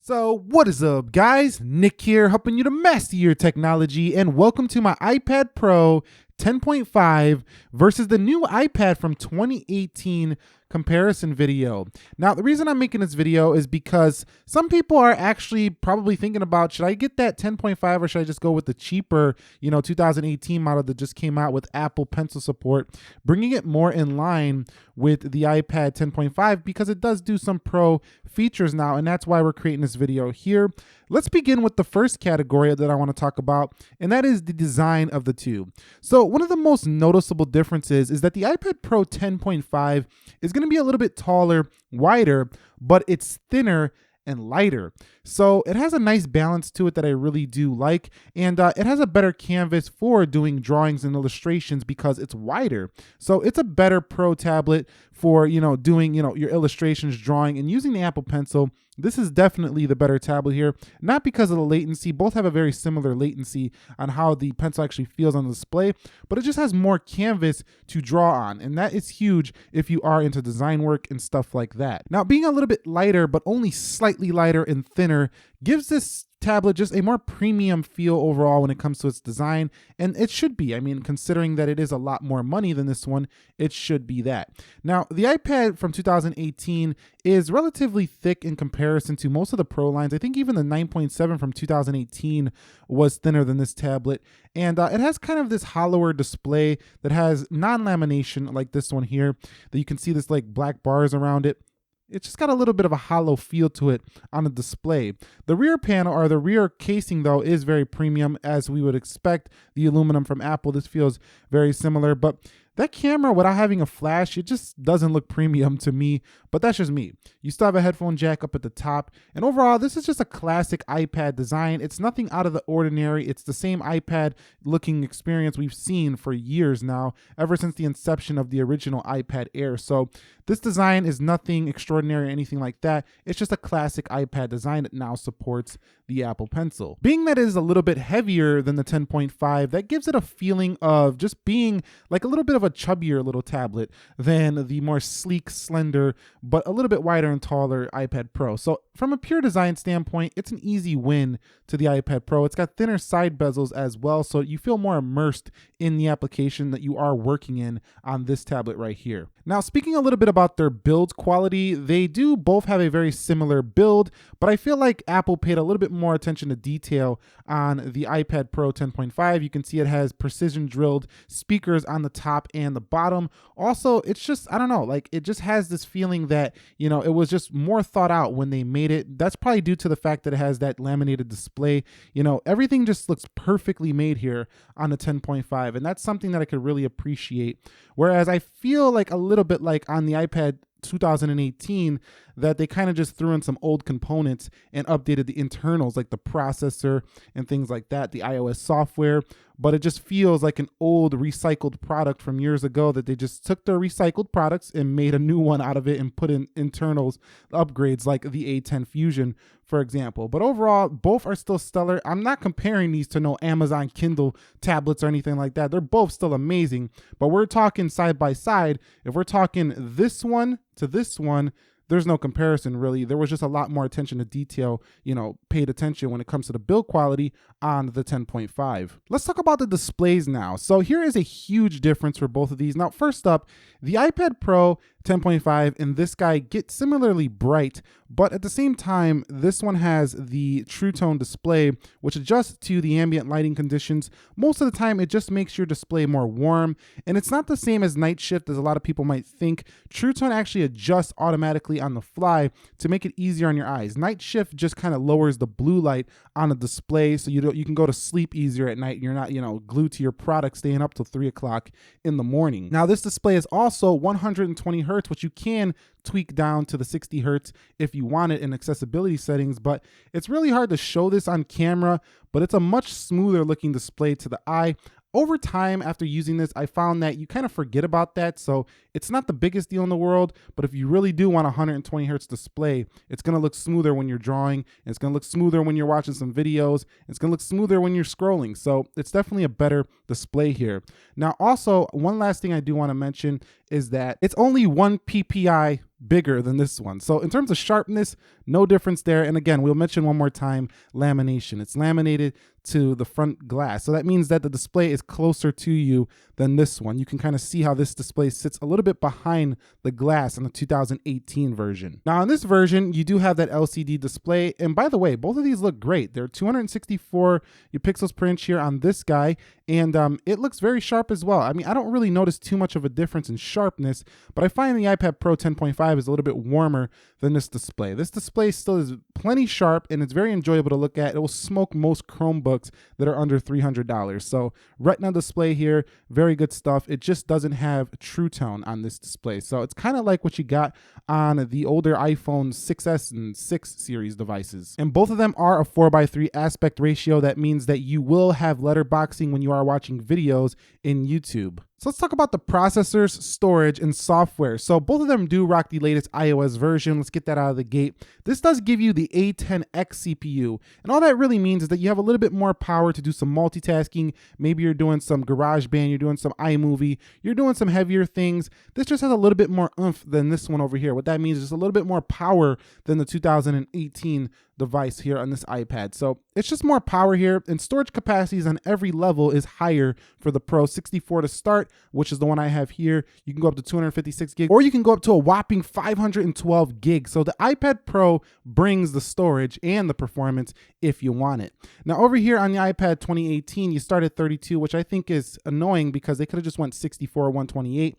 So what is up, guys? Nick here, helping you to master your technology, and welcome to my iPad Pro 10.5 versus the new iPad from 2018 comparison video. Now, the reason I'm making this video is because some people are actually probably thinking about, should I get that 10.5 or should I just go with the cheaper, 2018 model that just came out with Apple Pencil support, bringing it more in line with the iPad 10.5 because it does do some pro features now, and that's why we're creating this video here. Let's begin with the first category that I want to talk about, and that is the design of the two. So one of the most noticeable differences is that the iPad Pro 10.5 is going to be a little bit taller, wider, but it's thinner and lighter. So it has a nice balance to it that I really do like, and it has a better canvas for doing drawings and illustrations because it's wider. So it's a better pro tablet for doing your illustrations, drawing, and using the Apple Pencil. This is definitely the better tablet here, not because of the latency. Both have a very similar latency on how the pencil actually feels on the display, but it just has more canvas to draw on, and that is huge if you are into design work and stuff like that. Now, being a little bit lighter, but only slightly lighter and thinner, gives this tablet just a more premium feel overall when it comes to its design, and it should be. I mean, considering that it is a lot more money than this one, it should be that. Now, the iPad from 2018 is relatively thick in comparison to most of the Pro lines. I think even the 9.7 from 2018 was thinner than this tablet, and it has kind of this hollower display that has non-lamination like this one here, that you can see this like black bars around it. It's just got a little bit of a hollow feel to it on the display. The rear panel, or the rear casing though, is very premium, as we would expect. The aluminum from Apple, this feels very similar, but that camera, without having a flash, it just doesn't look premium to me, but that's just me. You still have a headphone jack up at the top, and overall, this is just a classic iPad design. It's nothing out of the ordinary. It's the same iPad looking experience we've seen for years now, ever since the inception of the original iPad Air. So this design is nothing extraordinary or anything like that. It's just a classic iPad design that now supports the Apple Pencil. Being that it is a little bit heavier than the 10.5, that gives it a feeling of just being like a little bit of a chubbier little tablet than the more sleek, slender, but a little bit wider and taller iPad Pro. So from a pure design standpoint, it's an easy win to the iPad Pro. It's got thinner side bezels as well, so you feel more immersed in the application that you are working in on this tablet right here. Now, speaking a little bit about their build quality, they do both have a very similar build, but I feel like Apple paid a little bit more attention to detail on the iPad Pro 10.5. You can see it has precision drilled speakers on the top and the bottom. Also, it's just, I don't know, like it just has this feeling that, it was just more thought out when they made it. That's probably due to the fact that it has that laminated display. Everything just looks perfectly made here on the 10.5, and that's something that I could really appreciate. Whereas I feel like a little bit like on the iPad 2018 that they kind of just threw in some old components and updated the internals like the processor and things like that, the iOS software, but it just feels like an old recycled product from years ago that they just took their recycled products and made a new one out of it and put in internals upgrades like the A10 Fusion, for example. But overall, both are still stellar. I'm not comparing these to no Amazon Kindle tablets or anything like that. They're both still amazing, but we're talking side by side. If we're talking this one to this one, there's no comparison really. There was just a lot more attention to detail, paid attention when it comes to the build quality on the 10.5. Let's talk about the displays now. So here is a huge difference for both of these. Now, first up, the iPad Pro 10.5 and this guy get similarly bright, but at the same time, this one has the True Tone display, which adjusts to the ambient lighting conditions. Most of the time, it just makes your display more warm, and it's not the same as Night Shift as a lot of people might think. True Tone actually adjusts automatically on the fly to make it easier on your eyes. Night Shift just kind of lowers the blue light on the display, so you can go to sleep easier at night, and you're not glued to your product staying up till 3 o'clock in the morning. Now, this display is also 120 Hz, which you can tweak down to the 60 Hz if you want it in accessibility settings, but it's really hard to show this on camera, but it's a much smoother looking display to the eye. over time after using this, I found that you kind of forget about that. So it's not the biggest deal in the world, but if you really do want a 120 hertz display, it's going to look smoother when you're drawing. And it's going to look smoother when you're watching some videos. It's going to look smoother when you're scrolling. So it's definitely a better display here. Now, also, one last thing I do want to mention is that it's only 1 ppi bigger than this one. So in terms of sharpness, no difference there. And again, we'll mention one more time, lamination. It's laminated to the front glass. So that means that the display is closer to you than this one. You can kind of see how this display sits a little bit behind the glass in the 2018 version. Now in this version, you do have that LCD display. And by the way, both of these look great. They're 264 pixels per inch here on this guy. And it looks very sharp as well. I mean, I don't really notice too much of a difference in sharpness, but I find the iPad Pro 10.5 is a little bit warmer than this display. This display still is plenty sharp and it's very enjoyable to look at. It will smoke most Chromebooks that are under $300. So Retina display here, very good stuff. It just doesn't have True Tone on this display. So it's kind of like what you got on the older iPhone 6S and 6 series devices. And both of them are a 4:3 aspect ratio. That means that you will have letterboxing when you are watching videos in YouTube. So let's talk about the processors, storage, and software. So both of them do rock the latest iOS version. Let's get that out of the gate. This does give you the A10X CPU. And all that really means is that you have a little bit more power to do some multitasking. Maybe you're doing some GarageBand, you're doing some iMovie, you're doing some heavier things. This just has a little bit more oomph than this one over here. What that means is just a little bit more power than the 2018 device here on this iPad. So it's just more power here, and storage capacities on every level is higher for the Pro. 64 to start, which is the one I have here. You can go up to 256 gigs, or you can go up to a whopping 512 gigs. So the iPad Pro brings the storage and the performance if you want it. Now over here on the iPad 2018, you start at 32, which I think is annoying because they could have just went 64 or 128.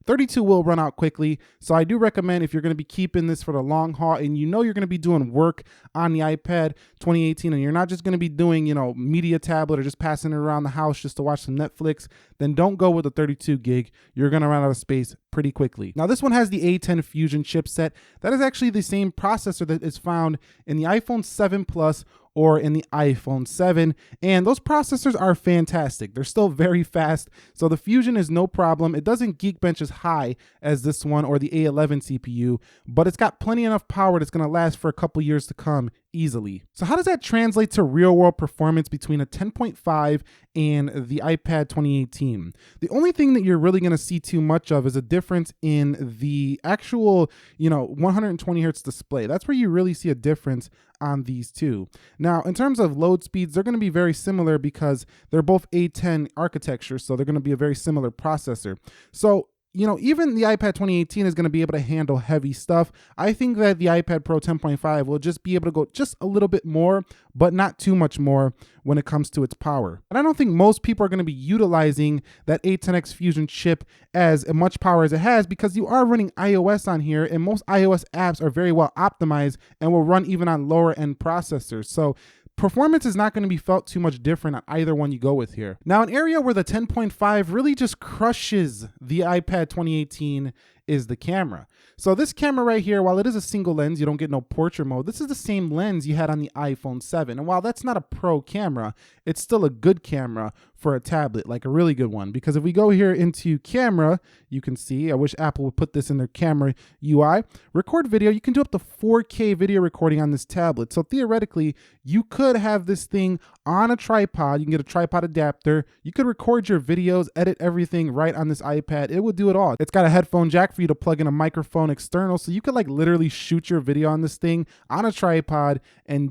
32 will run out quickly, so I do recommend if you're going to be keeping this for the long haul and you know you're going to be doing work on the iPad 2018 and you're not just going to be doing, media tablet or just passing it around the house just to watch some Netflix, then don't go with the 32 gig. You're going to run out of space pretty quickly. Now this one has the A10 Fusion chipset. That is actually the same processor that is found in the iPhone 7 Plus or in the iPhone 7, and those processors are fantastic. They're still very fast, so the Fusion is no problem. It doesn't Geekbench as high as this one or the A11 CPU, but it's got plenty enough power that's gonna last for a couple years to come easily. So how does that translate to real world performance between a 10.5 and the iPad 2018? The only thing that you're really gonna see too much of is a difference in the actual, 120 hertz display. That's where you really see a difference on these two. Now, in terms of load speeds, they're gonna be very similar because they're both A10 architecture, so they're gonna be a very similar processor. So even the iPad 2018 is going to be able to handle heavy stuff. I think that the iPad Pro 10.5 will just be able to go just a little bit more, but not too much more when it comes to its power. And I don't think most people are going to be utilizing that A10X Fusion chip as much power as it has because you are running iOS on here, and most iOS apps are very well optimized and will run even on lower end processors. So performance is not going to be felt too much different on either one you go with here. Now, an area where the 10.5 really just crushes the iPad 2018 is the camera. So this camera right here, while it is a single lens, you don't get no portrait mode. This is the same lens you had on the iPhone 7. And while that's not a pro camera, it's still a good camera for a tablet, like a really good one. Because if we go here into camera, you can see, I wish Apple would put this in their camera UI, record video, you can do up to 4K video recording on this tablet. So theoretically, you could have this thing on a tripod. You can get a tripod adapter. You could record your videos, edit everything right on this iPad. It would do it all. It's got a headphone jack for you to plug in a microphone external. So you could literally shoot your video on this thing on a tripod and,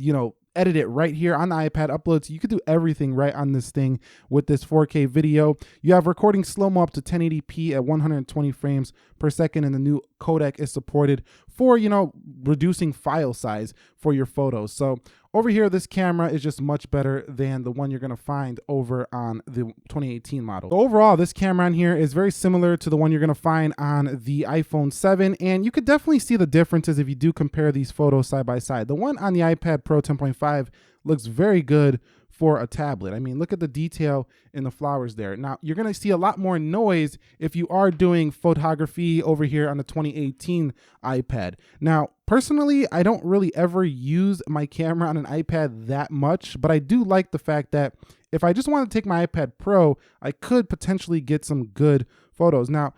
edit it right here on the iPad, upload. So you could do everything right on this thing with this 4K video. You have recording slow-mo up to 1080p at 120 frames per second, and the new codec is supported for, reducing file size for your photos. So over here, this camera is just much better than the one you're gonna find over on the 2018 model. So overall, this camera on here is very similar to the one you're gonna find on the iPhone 7, and you could definitely see the differences if you do compare these photos side by side. The one on the iPad Pro 10.5 looks very good for a tablet. I mean, look at the detail in the flowers there. Now, you're going to see a lot more noise if you are doing photography over here on the 2018 iPad. Now, personally, I don't really ever use my camera on an iPad that much, but I do like the fact that if I just want to take my iPad Pro, I could potentially get some good photos. Now,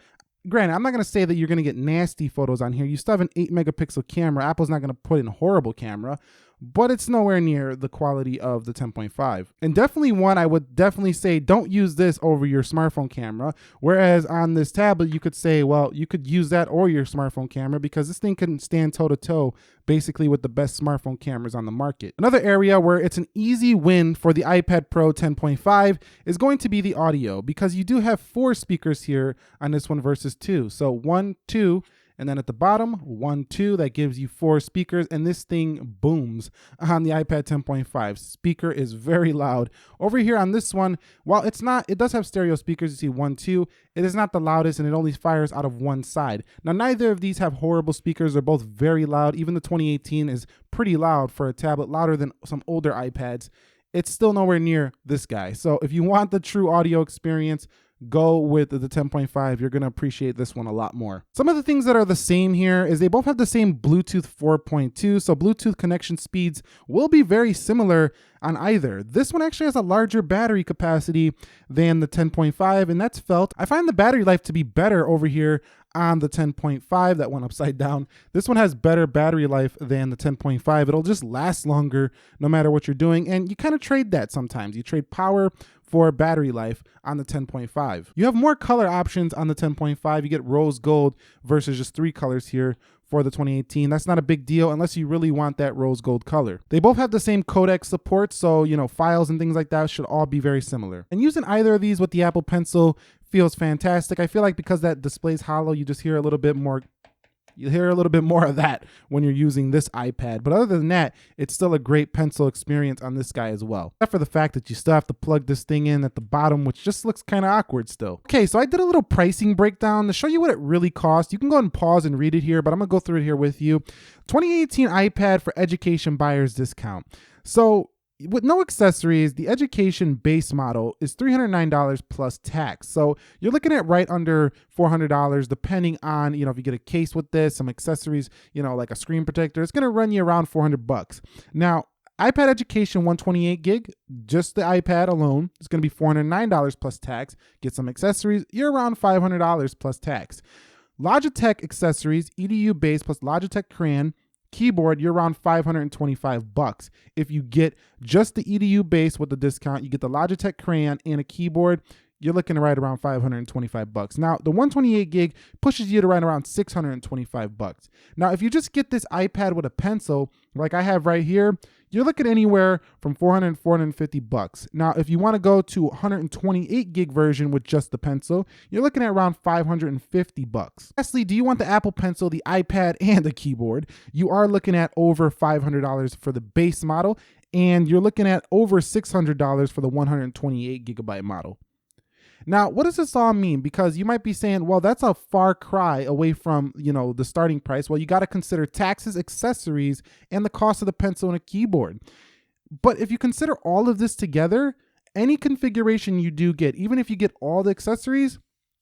granted, I'm not going to say that you're going to get nasty photos on here. You still have an 8 megapixel camera. Apple's not going to put in a horrible camera, but it's nowhere near the quality of the 10.5. And definitely one, I would definitely say don't use this over your smartphone camera. Whereas on this tablet, you could say, well, you could use that or your smartphone camera because this thing can stand toe to toe basically with the best smartphone cameras on the market. Another area where it's an easy win for the iPad Pro 10.5 is going to be the audio, because you do have 4 speakers here on this one versus 2. So 1, 2, and then at the bottom, 1, 2, that gives you 4 speakers, and this thing booms on the iPad 10.5. Speaker is very loud. Over here on this one, while it does have stereo speakers, you see 1, 2, it is not the loudest, and it only fires out of one side. Now, neither of these have horrible speakers. They're both very loud. Even the 2018 is pretty loud for a tablet, louder than some older iPads. It's still nowhere near this guy. So if you want the true audio experience, go with the 10.5. You're going to appreciate this one a lot more. Some of the things that are the same here is they both have the same Bluetooth 4.2. So Bluetooth connection speeds will be very similar on either. This one actually has a larger battery capacity than the 10.5, and that's felt. I find the battery life to be better over here on the 10.5. That went upside down. This one has better battery life than the 10.5. It'll just last longer no matter what you're doing. And you kind of trade that sometimes. You trade power for battery life on the 10.5. You have more color options on the 10.5. You get rose gold versus just 3 colors here for the 2018. That's not a big deal unless you really want that rose gold color. They both have the same codec support, so files and things like that should all be very similar. And using either of these with the Apple Pencil feels fantastic. I feel like because that display's hollow, you just hear a little bit more. You hear a little bit more of that when you're using this iPad. But other than that, it's still a great pencil experience on this guy as well. Except for the fact that you still have to plug this thing in at the bottom, which just looks kind of awkward still. Okay, so I did a little pricing breakdown to show you what it really costs. You can go ahead and pause and read it here, but I'm going to go through it here with you. 2018 iPad for education buyers discount. So with no accessories, the education base model is $309 plus tax. So you're looking at right under $400, depending on, if you get a case with this, some accessories, like a screen protector, it's going to run you around $400. Now, iPad Education 128 gig, just the iPad alone, is going to be $409 plus tax. Get some accessories, you're around $500 plus tax. Logitech accessories, EDU base plus Logitech Crayon, keyboard, you're around $525. If you get just the EDU base with the discount, you get the Logitech Crayon and a keyboard, you're looking right around $525. Now, the 128 gig pushes you to right around $625. Now, if you just get this iPad with a pencil, like I have right here, you're looking anywhere from $400 and $450. Now, if you want to go to 128 gig version with just the pencil, you're looking at around $550. Lastly, do you want the Apple Pencil, the iPad, and the keyboard? You are looking at over $500 for the base model, and you're looking at over $600 for the 128 gigabyte model. Now, what does this all mean? Because you might be saying, well, that's a far cry away from, the starting price. Well, you got to consider taxes, accessories, and the cost of the pencil and a keyboard. But if you consider all of this together, any configuration you do get, even if you get all the accessories,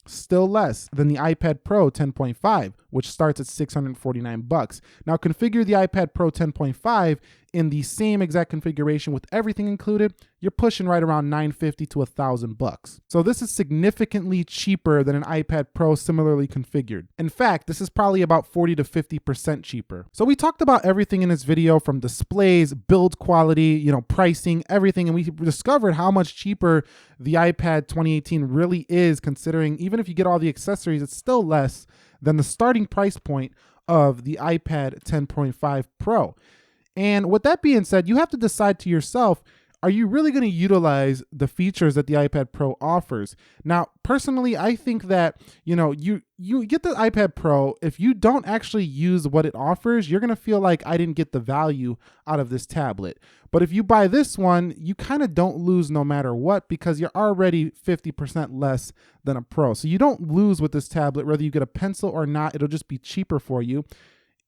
still less than the iPad Pro 10.5, which starts at $649. Now, configure the iPad Pro 10.5 in the same exact configuration with everything included, you're pushing right around $950 to $1,000. So this is significantly cheaper than an iPad Pro similarly configured. In fact, this is probably about 40 to 50% cheaper. So we talked about everything in this video, from displays, build quality, pricing, everything, and we discovered how much cheaper the iPad 2018 really is, considering even if you get all the accessories, it's still less than the starting price point of the iPad 10.5 Pro. And with that being said, you have to decide to yourself, are you really going to utilize the features that the iPad Pro offers? Now, personally, I think that, you get the iPad Pro, if you don't actually use what it offers, you're going to feel like I didn't get the value out of this tablet. But if you buy this one, you kind of don't lose no matter what, because you're already 50% less than a Pro. So you don't lose with this tablet, whether you get a pencil or not, it'll just be cheaper for you.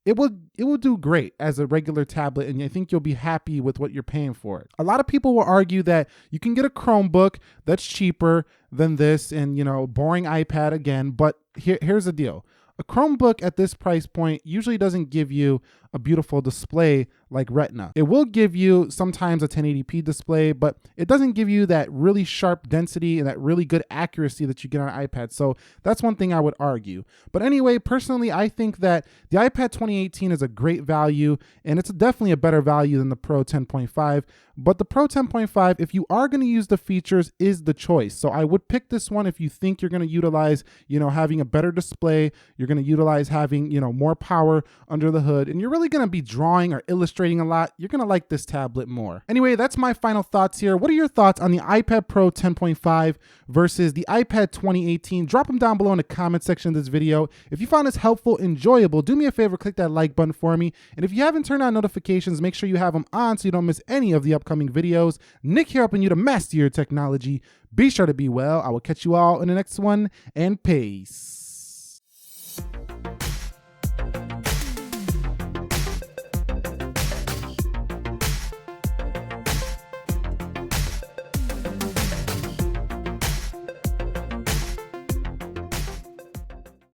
It will do great as a regular tablet, and I think you'll be happy with what you're paying for it. A lot of people will argue that you can get a Chromebook that's cheaper than this, and boring iPad again, but here's the deal. A Chromebook at this price point usually doesn't give you a beautiful display like Retina. It will give you sometimes a 1080p display, but it doesn't give you that really sharp density and that really good accuracy that you get on an iPad. So that's one thing I would argue. But anyway, personally, I think that the iPad 2018 is a great value, and it's definitely a better value than the Pro 10.5. But the Pro 10.5, if you are going to use the features, is the choice. So I would pick this one if you think you're going to utilize, having a better display, you're going to utilize having, more power under the hood, and you're really going to be drawing or illustrating a lot. You're going to like this tablet more. Anyway, that's my final thoughts here. What are your thoughts on the iPad Pro 10.5 versus the iPad 2018? Drop them down below in the comment section of this video. If you found this helpful, enjoyable, do me a favor, click that like button for me. And if you haven't turned on notifications, make sure you have them on so you don't miss any of the upcoming videos. Nick here, helping you to master your technology. Be sure to be well. I will catch you all in the next one, and peace.